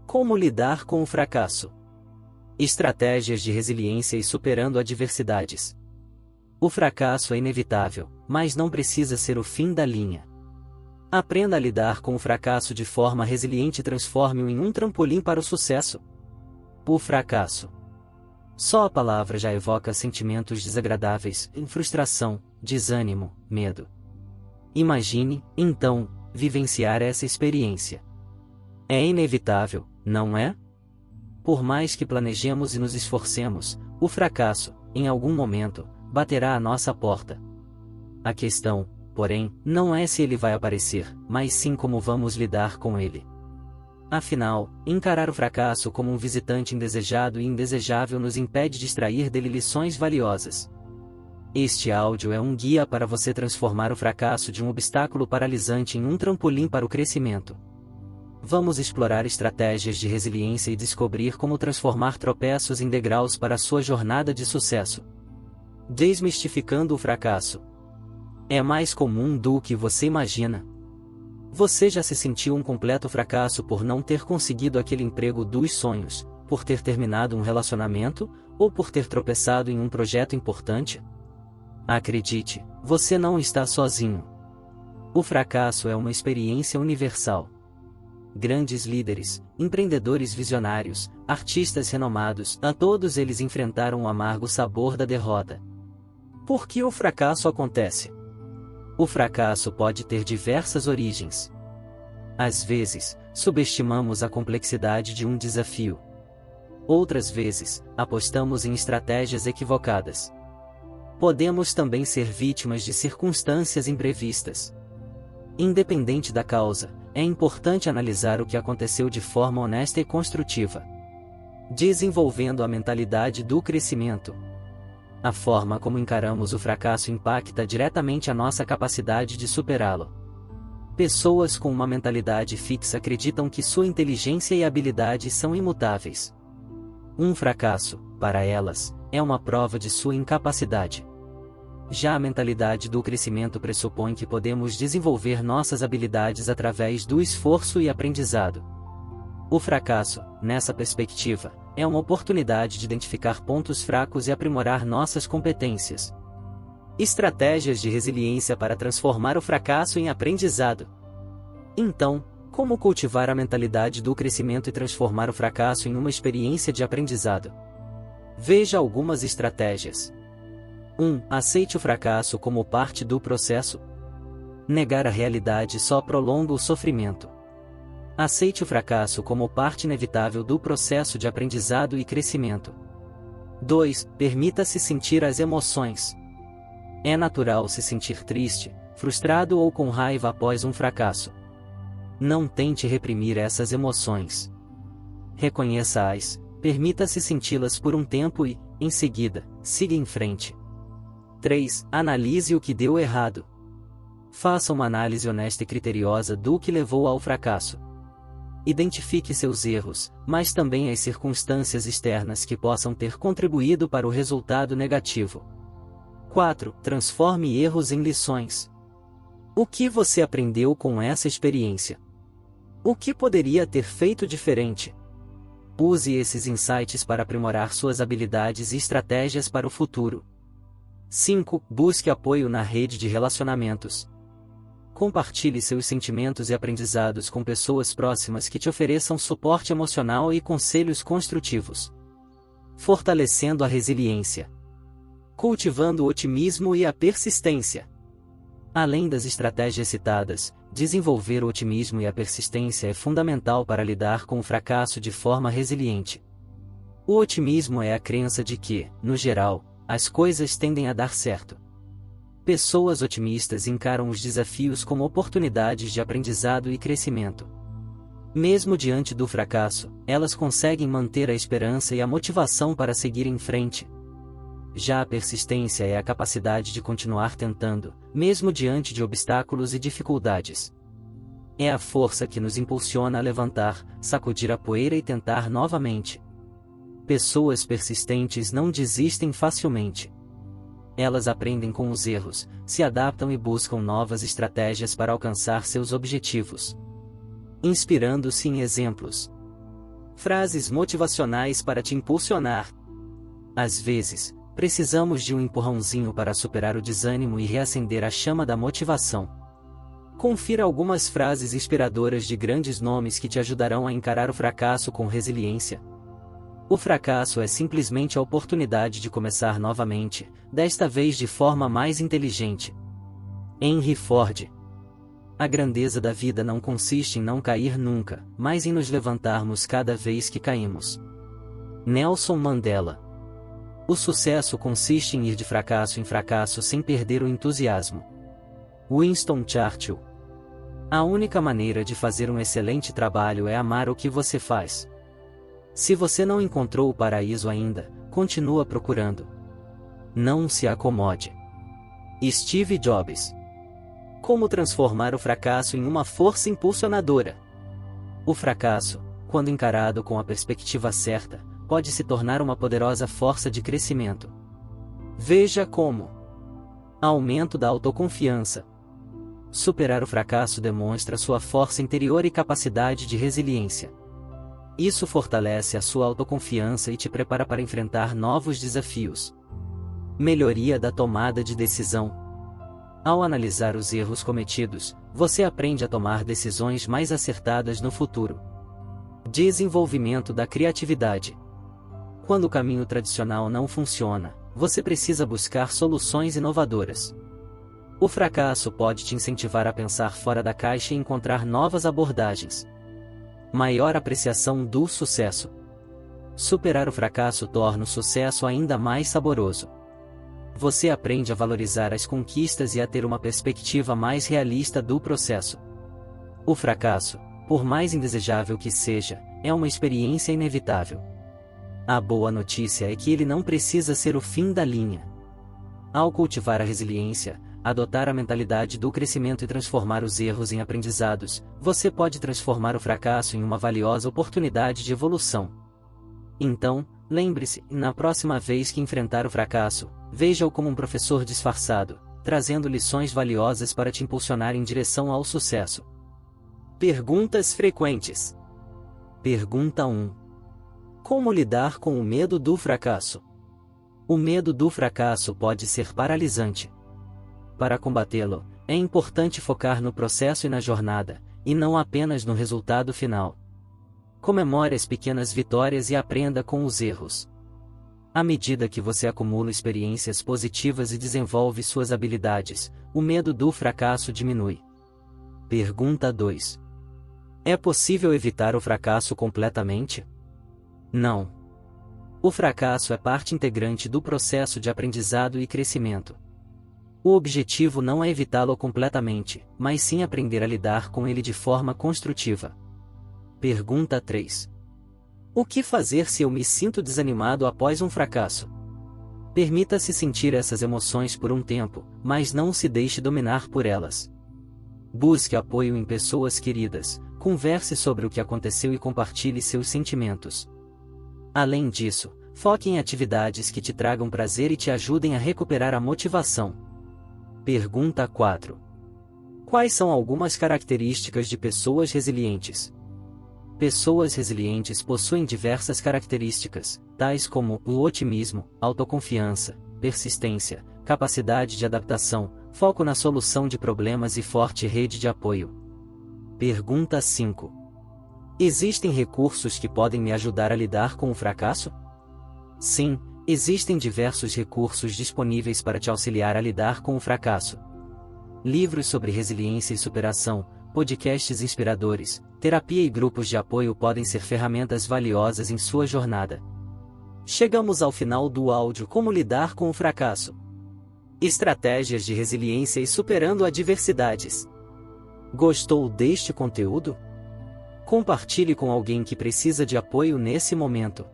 Como lidar com o fracasso? Estratégias de resiliência e superando adversidades. O fracasso é inevitável, mas não precisa ser o fim da linha. Aprenda a lidar com o fracasso de forma resiliente e transforme-o em um trampolim para o sucesso. O fracasso. Só a palavra já evoca sentimentos desagradáveis, frustração, desânimo, medo. Imagine, então, vivenciar essa experiência. É inevitável, não é? Por mais que planejemos e nos esforcemos, o fracasso, em algum momento, baterá à nossa porta. A questão, porém, não é se ele vai aparecer, mas sim como vamos lidar com ele. Afinal, encarar o fracasso como um visitante indesejado e indesejável nos impede de extrair dele lições valiosas. Este áudio é um guia para você transformar o fracasso de um obstáculo paralisante em um trampolim para o crescimento. Vamos explorar estratégias de resiliência e descobrir como transformar tropeços em degraus para a sua jornada de sucesso. Desmistificando o fracasso. É mais comum do que você imagina. Você já se sentiu um completo fracasso por não ter conseguido aquele emprego dos sonhos, por ter terminado um relacionamento, ou por ter tropeçado em um projeto importante? Acredite, você não está sozinho. O fracasso é uma experiência universal. Grandes líderes, empreendedores visionários, artistas renomados, a todos eles enfrentaram o amargo sabor da derrota. Por que o fracasso acontece? O fracasso pode ter diversas origens. Às vezes, subestimamos a complexidade de um desafio. Outras vezes, apostamos em estratégias equivocadas. Podemos também ser vítimas de circunstâncias imprevistas. Independente da causa, é importante analisar o que aconteceu de forma honesta e construtiva. Desenvolvendo a mentalidade do crescimento. A forma como encaramos o fracasso impacta diretamente a nossa capacidade de superá-lo. Pessoas com uma mentalidade fixa acreditam que sua inteligência e habilidade são imutáveis. Um fracasso, para elas, é uma prova de sua incapacidade. Já a mentalidade do crescimento pressupõe que podemos desenvolver nossas habilidades através do esforço e aprendizado. O fracasso, nessa perspectiva, é uma oportunidade de identificar pontos fracos e aprimorar nossas competências. Estratégias de resiliência para transformar o fracasso em aprendizado. Então, como cultivar a mentalidade do crescimento e transformar o fracasso em uma experiência de aprendizado? Veja algumas estratégias. 1. Aceite o fracasso como parte do processo. Negar a realidade só prolonga o sofrimento. Aceite o fracasso como parte inevitável do processo de aprendizado e crescimento. 2. Permita-se sentir as emoções. É natural se sentir triste, frustrado ou com raiva após um fracasso. Não tente reprimir essas emoções. Reconheça-as, permita-se senti-las por um tempo e, em seguida, siga em frente. 3. Analise o que deu errado. Faça uma análise honesta e criteriosa do que levou ao fracasso. Identifique seus erros, mas também as circunstâncias externas que possam ter contribuído para o resultado negativo. 4. Transforme erros em lições. O que você aprendeu com essa experiência? O que poderia ter feito diferente? Use esses insights para aprimorar suas habilidades e estratégias para o futuro. 5. Busque apoio na rede de relacionamentos. Compartilhe seus sentimentos e aprendizados com pessoas próximas que te ofereçam suporte emocional e conselhos construtivos. Fortalecendo a resiliência. Cultivando o otimismo e a persistência. Além das estratégias citadas, desenvolver o otimismo e a persistência é fundamental para lidar com o fracasso de forma resiliente. O otimismo é a crença de que, no geral, as coisas tendem a dar certo. Pessoas otimistas encaram os desafios como oportunidades de aprendizado e crescimento. Mesmo diante do fracasso, elas conseguem manter a esperança e a motivação para seguir em frente. Já a persistência é a capacidade de continuar tentando, mesmo diante de obstáculos e dificuldades. É a força que nos impulsiona a levantar, sacudir a poeira e tentar novamente. Pessoas persistentes não desistem facilmente. Elas aprendem com os erros, se adaptam e buscam novas estratégias para alcançar seus objetivos. Inspirando-se em exemplos. Frases motivacionais para te impulsionar. Às vezes, precisamos de um empurrãozinho para superar o desânimo e reacender a chama da motivação. Confira algumas frases inspiradoras de grandes nomes que te ajudarão a encarar o fracasso com resiliência. O fracasso é simplesmente a oportunidade de começar novamente, desta vez de forma mais inteligente. Henry Ford. A grandeza da vida não consiste em não cair nunca, mas em nos levantarmos cada vez que caímos. Nelson Mandela. O sucesso consiste em ir de fracasso em fracasso sem perder o entusiasmo. Winston Churchill. A única maneira de fazer um excelente trabalho é amar o que você faz. Se você não encontrou o paraíso ainda, continua procurando. Não se acomode. Steve Jobs. Como transformar o fracasso em uma força impulsionadora? O fracasso, quando encarado com a perspectiva certa, pode se tornar uma poderosa força de crescimento. Veja como. Aumento da autoconfiança. Superar o fracasso demonstra sua força interior e capacidade de resiliência. Isso fortalece a sua autoconfiança e te prepara para enfrentar novos desafios. Melhoria da tomada de decisão. Ao analisar os erros cometidos, você aprende a tomar decisões mais acertadas no futuro. Desenvolvimento da criatividade. Quando o caminho tradicional não funciona, você precisa buscar soluções inovadoras. O fracasso pode te incentivar a pensar fora da caixa e encontrar novas abordagens. Maior apreciação do sucesso. Superar o fracasso torna o sucesso ainda mais saboroso. Você aprende a valorizar as conquistas e a ter uma perspectiva mais realista do processo. O fracasso, por mais indesejável que seja, é uma experiência inevitável. A boa notícia é que ele não precisa ser o fim da linha. Ao cultivar a resiliência, adotar a mentalidade do crescimento e transformar os erros em aprendizados, você pode transformar o fracasso em uma valiosa oportunidade de evolução. Então, lembre-se, na próxima vez que enfrentar o fracasso, veja-o como um professor disfarçado, trazendo lições valiosas para te impulsionar em direção ao sucesso. Perguntas frequentes. Pergunta 1. Como lidar com o medo do fracasso? O medo do fracasso pode ser paralisante. Para combatê-lo, é importante focar no processo e na jornada, e não apenas no resultado final. Comemore as pequenas vitórias e aprenda com os erros. À medida que você acumula experiências positivas e desenvolve suas habilidades, o medo do fracasso diminui. Pergunta 2. É possível evitar o fracasso completamente? Não. O fracasso é parte integrante do processo de aprendizado e crescimento. O objetivo não é evitá-lo completamente, mas sim aprender a lidar com ele de forma construtiva. Pergunta 3. O que fazer se eu me sinto desanimado após um fracasso? Permita-se sentir essas emoções por um tempo, mas não se deixe dominar por elas. Busque apoio em pessoas queridas, converse sobre o que aconteceu e compartilhe seus sentimentos. Além disso, foque em atividades que te tragam prazer e te ajudem a recuperar a motivação. Pergunta 4. Quais são algumas características de pessoas resilientes? Pessoas resilientes possuem diversas características, tais como o otimismo, autoconfiança, persistência, capacidade de adaptação, foco na solução de problemas e forte rede de apoio. Pergunta 5. Existem recursos que podem me ajudar a lidar com o fracasso? Sim, existem diversos recursos disponíveis para te auxiliar a lidar com o fracasso. Livros sobre resiliência e superação, podcasts inspiradores, terapia e grupos de apoio podem ser ferramentas valiosas em sua jornada. Chegamos ao final do áudio Como lidar com o fracasso. Estratégias de resiliência e superando adversidades. Gostou deste conteúdo? Compartilhe com alguém que precisa de apoio nesse momento.